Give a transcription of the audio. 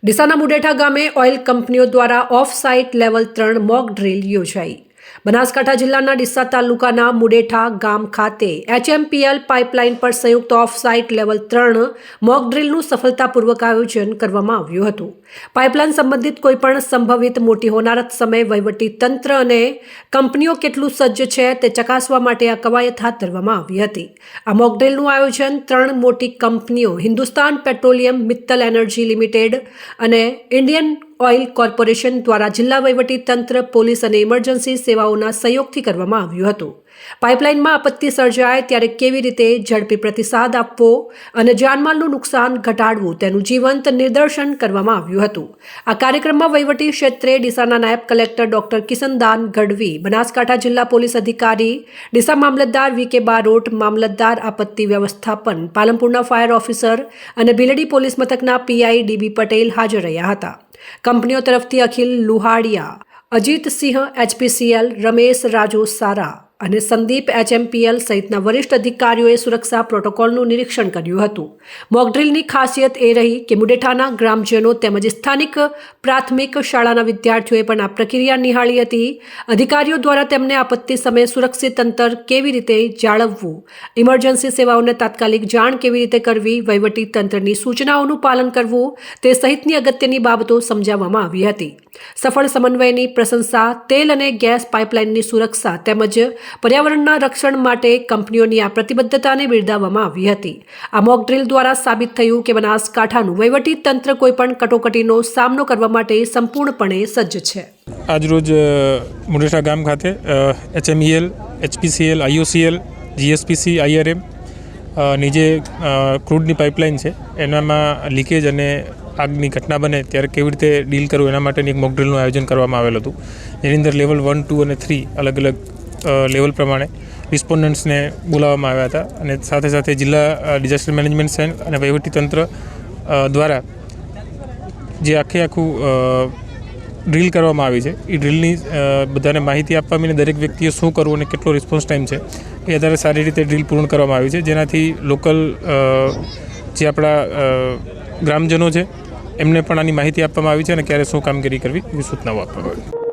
ડીસાના મુડેઠા ગામે ઓઇલ કંપનીઓ દ્વારા of site level 3 mock drill યોજાઈ। બનાસકાંઠા જિલ્લાના ડીસા તાલુકાના મુડેઠા ગામ ખાતે HMPL પાઇપલાઇન પર સંયુક્ત ઓફ સાઇટ લેવલ 3 મોક ડ્રીલનું સફળતાપૂર્વક આયોજન કરવામાં આવ્યું હતું। પાઇપલાઇન સંબંધિત કોઈપણ સંભવિત મોટી હોનારત સમયે વહીવટી તંત્ર અને કંપનીઓ કેટલું સજ્જ છે તે ચકાસવા માટે આ કવાયત હાથ ધરવામાં આવી હતી। આ મોક ડ્રીલનું આયોજન 3 મોટી કંપનીઓ Hindustan petroleum, Mittal energy limited અને ઇન્ડિયન ઓઇલ કોર્પોરેશન દ્વારા જિલ્લા વહીવટી તંત્ર, પોલીસ અને ઇમરજન્સી સેવાઓના સહયોગથી કરવામાં આવ્યું હતું। પાઇપલાઇનમાં આપત્તિ સર્જાય ત્યારે કેવી રીતે ઝડપી પ્રતિસાદ આપવો અને જાનમાલનું નુકસાન ઘટાડવું તેનું જીવંત નિદર્શન કરવામાં આવ્યું હતું। આ કાર્યક્રમમાં વહીવટી ક્ષેત્રે ડીસાના નાયબ કલેક્ટર ડોક્ટર કિશનદાન ગઢવી, બનાસકાંઠા જિલ્લા પોલીસ અધિકારી, ડીસા મામલતદાર VK બારોટ, મામલતદાર આપત્તિ વ્યવસ્થાપન, પાલનપુરના ફાયર ઓફિસર અને ભીલડી પોલીસ મથકના PI DB પટેલ હાજર રહ્યા હતા। કંપનીઓ તરફથી અખિલ લુહાડિયા, અજીત સિંહ HPCL, રમેશ રાજુ સારા અને સંદીપ HMPL સહિતના વરિષ્ઠ અધિકારીઓએ સુરક્ષા પ્રોટોકોલનું નિરીક્ષણ કર્યું હતું। મોક ડ્રીલની ખાસિયત એ રહી કે મુડેઠાના ગ્રામજનો તેમજ સ્થાનિક પ્રાથમિક શાળાના વિદ્યાર્થીઓએ પણ આ પ્રક્રિયા નિહાળી હતી। અધિકારીઓ દ્વારા તેમને આપત્તિ સમયે સુરક્ષિત અંતર કેવી રીતે જાળવવું, ઇમરજન્સી સેવાઓને તાત્કાલિક જાણ કેવી રીતે કરવી, વહીવટી તંત્રની સૂચનાઓનું પાલન કરવું તે સહિતની અગત્યની બાબતો સમજાવવામાં આવી હતી। સફળ સમન્વયની પ્રશંસા, તેલ અને ગેસ પાઇપલાઇનની સુરક્ષા તેમજ પર્યાવરણના રક્ષણ માટે કંપનીઓની આ પ્રતિબદ્ધતાને બિરદાવવામાં આવી હતી। આ મોક ડ્રીલ દ્વારા સાબિત થયું કે બનાસકાંઠાનું વહીવટી તંત્ર કોઈપણ કટોકટીનો સામનો કરવા માટે સંપૂર્ણપણે સજ્જ છે। આજરોજ મુડેઠા ગામ ખાતે HMEL, HPCL, IOCL, GSPC, IRM ની જે ક્રૂડની પાઇપલાઇન છે એનામાં લીકેજ અને આગની ઘટના બને ત્યારે કેવી રીતે ડીલ કરવું એના માટેની એક મોક ડ્રીલનું આયોજન કરવામાં આવેલું હતું, જેની અંદર લેવલ 1, 2 અને 3 અલગ અલગ લેવલ પ્રમાણે રિસ્પોન્ડન્ટ્સને બોલાવવામાં આવ્યા હતા અને સાથે સાથે જિલ્લા ડિઝાસ્ટર મેનેજમેન્ટ સેલ અને વહીવટીતંત્ર દ્વારા જે આખું ડ્રીલ કરવામાં આવી છે એ ડ્રીલની બધાને માહિતી આપવામાં અને દરેક વ્યક્તિએ શું કરવું અને કેટલો રિસ્પોન્સ ટાઈમ છે એ આધારે સારી રીતે ડ્રીલ પૂર્ણ કરવામાં આવી છે, જેનાથી લોકલ જે આપણા ગ્રામજનો છે એમને પણ આની માહિતી આપવામાં આવી છે અને ક્યારે શું કામગીરી કરવી એવી સૂચનાઓ આપવામાં આવી છે।